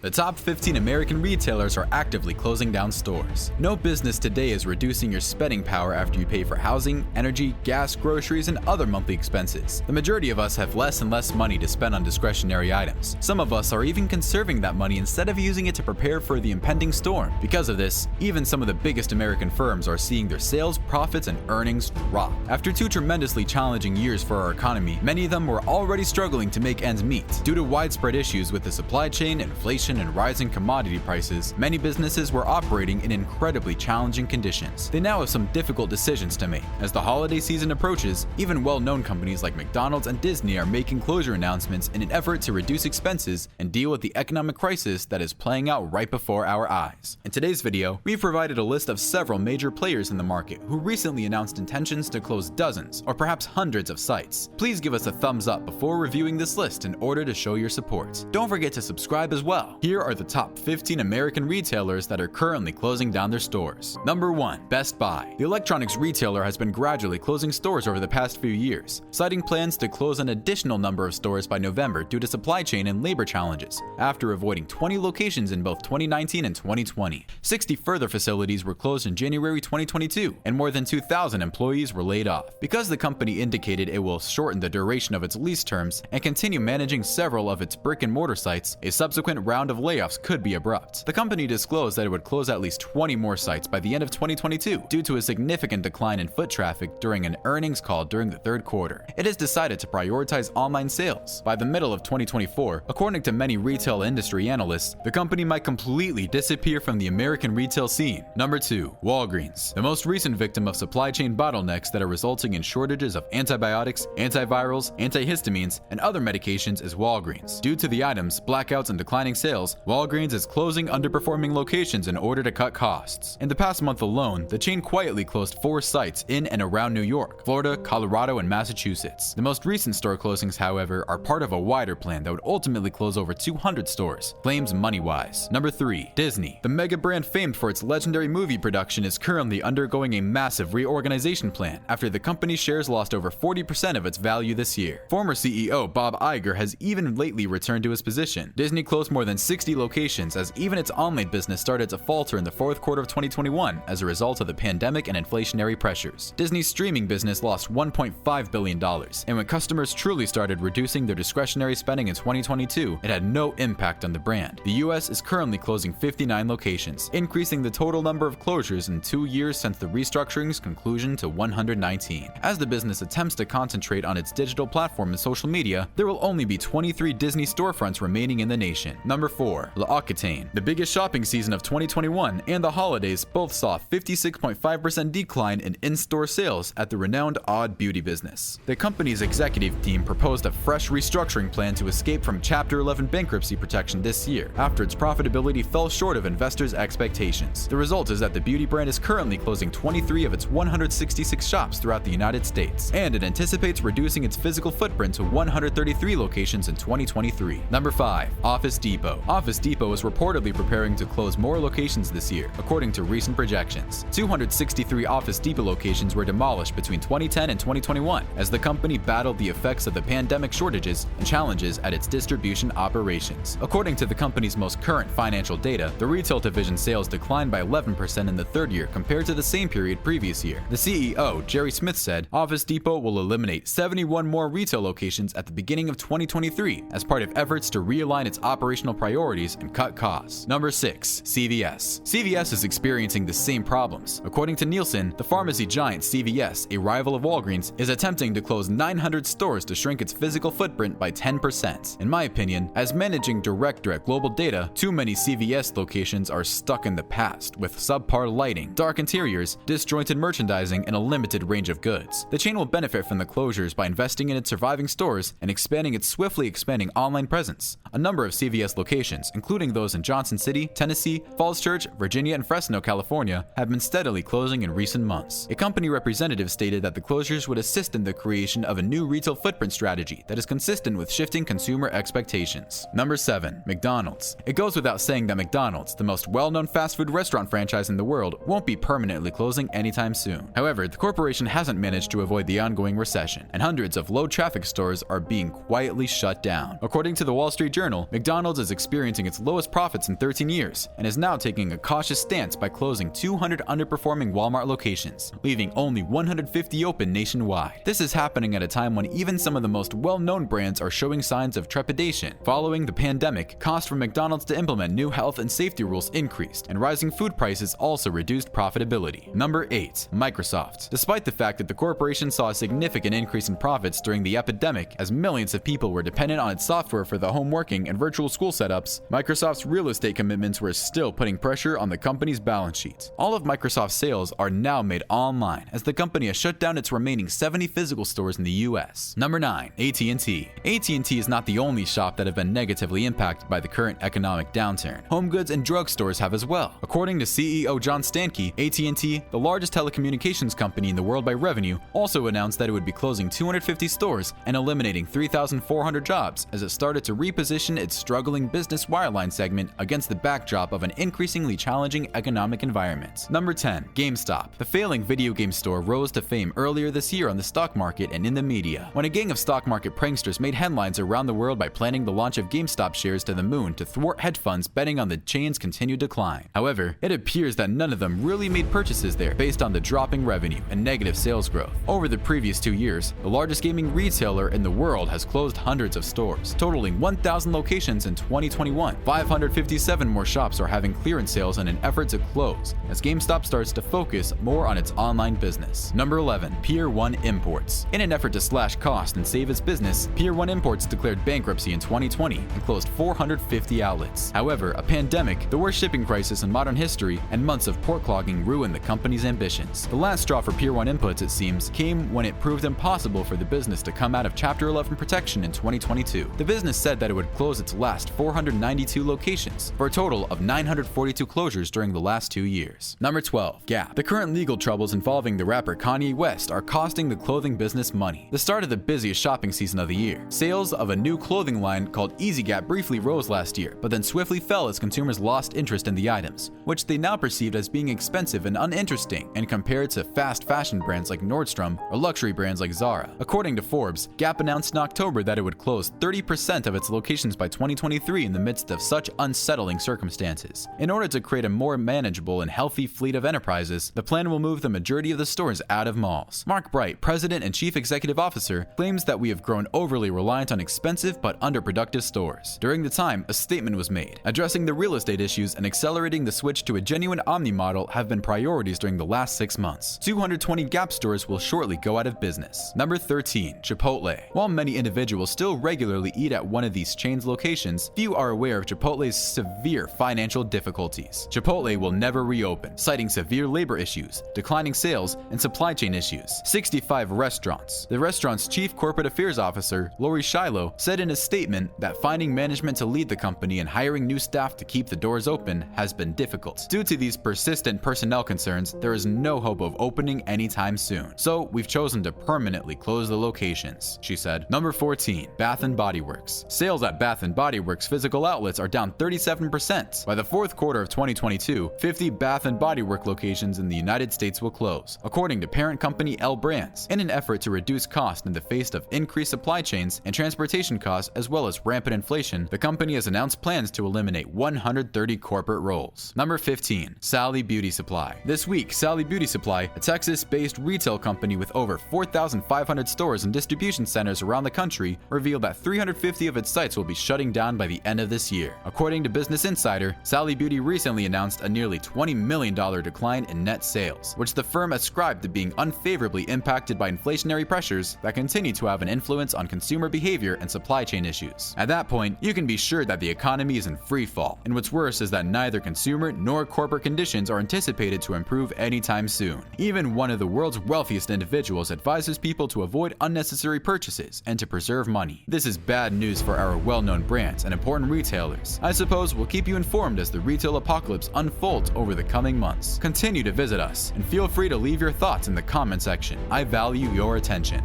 The top 15 American retailers are actively closing down stores. No business today is reducing your spending power after you pay for housing, energy, gas, groceries, and other monthly expenses. The majority of us have less and less money to spend on discretionary items. Some of us are even conserving that money instead of using it to prepare for the impending storm. Because of this, even some of the biggest American firms are seeing their sales, profits, and earnings drop. After two tremendously challenging years for our economy, many of them were already struggling to make ends meet. Due to widespread issues with the supply chain, inflation, and rising commodity prices, many businesses were operating in incredibly challenging conditions. They now have some difficult decisions to make. As the holiday season approaches, even well-known companies like McDonald's and Disney are making closure announcements in an effort to reduce expenses and deal with the economic crisis that is playing out right before our eyes. In today's video, we've provided a list of several major players in the market who recently announced intentions to close dozens or perhaps hundreds of sites. Please give us a thumbs up before reviewing this list in order to show your support. Don't forget to subscribe as well. Here are the top 15 American retailers that are currently closing down their stores. Number 1. Best Buy. The electronics retailer has been gradually closing stores over the past few years, citing plans to close an additional number of stores by November due to supply chain and labor challenges, after avoiding 20 locations in both 2019 and 2020. 60 further facilities were closed in January 2022, and more than 2,000 employees were laid off. Because the company indicated it will shorten the duration of its lease terms and continue managing several of its brick-and-mortar sites, a subsequent round of layoffs could be abrupt. The company disclosed that it would close at least 20 more sites by the end of 2022 due to a significant decline in foot traffic during an earnings call during the third quarter. It has decided to prioritize online sales. By the middle of 2024, according to many retail industry analysts, the company might completely disappear from the American retail scene. Number 2. Walgreens. The most recent victim of supply chain bottlenecks that are resulting in shortages of antibiotics, antivirals, antihistamines, and other medications is Walgreens. Due to the items, blackouts, and declining sales, Walgreens is closing underperforming locations in order to cut costs. In the past month alone, the chain quietly closed 4 sites in and around New York, Florida, Colorado, and Massachusetts. The most recent store closings, however, are part of a wider plan that would ultimately close over 200 stores, claims MoneyWise. Number 3. Disney. The mega brand famed for its legendary movie production is currently undergoing a massive reorganization plan after the company's shares lost over 40% of its value this year. Former CEO Bob Iger has even lately returned to his position. Disney closed more than 60 locations as even its online business started to falter in the fourth quarter of 2021 as a result of the pandemic and inflationary pressures. Disney's streaming business lost $1.5 billion, and when customers truly started reducing their discretionary spending in 2022, it had no impact on the brand. The US is currently closing 59 locations, increasing the total number of closures in 2 years since the restructuring's conclusion to 119. As the business attempts to concentrate on its digital platform and social media, there will only be 23 Disney storefronts remaining in the nation. Number 4. L'Occitane. The biggest shopping season of 2021 and the holidays both saw a 56.5% decline in-store sales at the renowned Odd Beauty business. The company's executive team proposed a fresh restructuring plan to escape from Chapter 11 bankruptcy protection this year, after its profitability fell short of investors' expectations. The result is that the beauty brand is currently closing 23 of its 166 shops throughout the United States, and it anticipates reducing its physical footprint to 133 locations in 2023. Number 5. Office Depot. Office Depot is reportedly preparing to close more locations this year, according to recent projections. 263 Office Depot locations were demolished between 2010 and 2021 as the company battled the effects of the pandemic shortages and challenges at its distribution operations. According to the company's most current financial data, the retail division sales declined by 11% in the third year compared to the same period previous year. The CEO, Jerry Smith, said Office Depot will eliminate 71 more retail locations at the beginning of 2023 as part of efforts to realign its operational priorities and cut costs. Number 6. CVS. CVS is experiencing the same problems. According to Nielsen, the pharmacy giant CVS, a rival of Walgreens, is attempting to close 900 stores to shrink its physical footprint by 10%. In my opinion, as managing director at Global Data, too many CVS locations are stuck in the past with subpar lighting, dark interiors, disjointed merchandising, and a limited range of goods. The chain will benefit from the closures by investing in its surviving stores and expanding its swiftly expanding online presence. A number of CVS locations, including those in Johnson City, Tennessee, Falls Church, Virginia, and Fresno, California, have been steadily closing in recent months. A company representative stated that the closures would assist in the creation of a new retail footprint strategy that is consistent with shifting consumer expectations. Number 7. McDonald's. It goes without saying that McDonald's, the most well-known fast food restaurant franchise in the world, won't be permanently closing anytime soon. However, the corporation hasn't managed to avoid the ongoing recession, and hundreds of low-traffic stores are being quietly shut down. According to the Wall Street Journal, McDonald's is experiencing its lowest profits in 13 years and is now taking a cautious stance by closing 200 underperforming Walmart locations, leaving only 150 open nationwide. This is happening at a time when even some of the most well-known brands are showing signs of trepidation. Following the pandemic, costs for McDonald's to implement new health and safety rules increased, and rising food prices also reduced profitability. Number 8. Microsoft. Despite the fact that the corporation saw a significant increase in profits during the epidemic as millions of people were dependent on its software for the home working and virtual school setups, Microsoft's real estate commitments were still putting pressure on the company's balance sheet. All of Microsoft's sales are now made online, as the company has shut down its remaining 70 physical stores in the US. Number 9. AT&T. AT&T is not the only shop that have been negatively impacted by the current economic downturn. Home goods and drugstores have as well. According to CEO John Stankey, AT&T, the largest telecommunications company in the world by revenue, also announced that it would be closing 250 stores and eliminating 3,400 jobs as it started to reposition its struggling business wireline segment against the backdrop of an increasingly challenging economic environment. Number 10. GameStop. The failing video game store rose to fame earlier this year on the stock market and in the media, when a gang of stock market pranksters made headlines around the world by planning the launch of GameStop shares to the moon to thwart hedge funds betting on the chain's continued decline. However, it appears that none of them really made purchases there based on the dropping revenue and negative sales growth. Over the previous 2 years, the largest gaming retailer in the world has closed hundreds of stores, totaling 1,000 locations in 2021. 557 more shops are having clearance sales in an effort to close, as GameStop starts to focus more on its online business. Number 11. Pier 1 Imports. In an effort to slash costs and save its business, Pier 1 Imports declared bankruptcy in 2020 and closed 450 outlets. However, a pandemic, the worst shipping crisis in modern history, and months of port clogging ruined the company's ambitions. The last straw for Pier 1 Inputs, it seems, came when it proved impossible for the business to come out of Chapter 11 protection in 2022. The business said that it would close its last 492 locations, for a total of 942 closures during the last 2 years. Number 12. Gap. The current legal troubles involving the rapper Kanye West are costing the clothing business money. The start of the busiest shopping season of the year. Sales of a new clothing line called Easy Gap briefly rose last year, but then swiftly fell as consumers lost interest in the items, which they now perceived as being expensive and uninteresting, and compared to fast fashion brands like Nordstrom or luxury brands like Zara. According to Forbes, Gap announced in October that it would close 30% of its locations by 2023 in the midst of such unsettling circumstances. In order to create a more manageable and healthy fleet of enterprises, the plan will move the majority of the stores out of malls. Mark Bright, president and chief executive officer, claims that we have grown overly reliant on expensive but underproductive stores. During the time, a statement was made. Addressing the real estate issues and accelerating the switch to a genuine omni model have been priorities during the last 6 months. 220 Gap stores will shortly go out of business. Number 13. Chipotle. While many individuals still regularly eat at one of these chains' locations, few are aware of Chipotle's severe financial difficulties. Chipotle will never reopen, citing severe labor issues, declining sales, and supply chain issues. 65 restaurants. The restaurant's chief corporate affairs officer, Lori Shiloh, said in a statement that finding management to lead the company and hiring new staff to keep the doors open has been difficult. Due to these persistent personnel concerns, there is no hope of opening anytime soon. So we've chosen to permanently close the locations, she said. Number 14. Bath & Body Works. Sales at Bath & Body Works physical outlets are down 37%. By the fourth quarter of 2022, 50 Bath & Body Works locations in the United States will close, according to parent company L Brands, in an effort to reduce cost in the face of increased supply chains and transportation costs as well as rampant inflation. The company has announced plans to eliminate 130 corporate roles. Number 15. Sally Beauty Supply. This week, Sally Beauty Supply, a Texas-based retail company with over 4,500 stores and distribution centers around the country, revealed that 350 of its sites will be shutting down by the end of this year. According to Business Insider, Sally Beauty recently announced a nearly $20 million decline in net sales, which the firm ascribed to being unfavorably impacted by inflationary pressures that continue to have an influence on consumer behavior and supply chain issues. At that point, you can be sure that the economy is in free fall, and what's worse is that neither consumer nor corporate conditions are anticipated to improve anytime soon. Even one of the world's wealthiest individuals advises people to avoid unnecessary purchases and to preserve money. This is bad news for our well-known brands and important retailers. I suppose we'll keep you informed as the retail apocalypse unfolds over the coming months. Continue to visit us, and feel free to leave your thoughts in the comment section. I value your attention.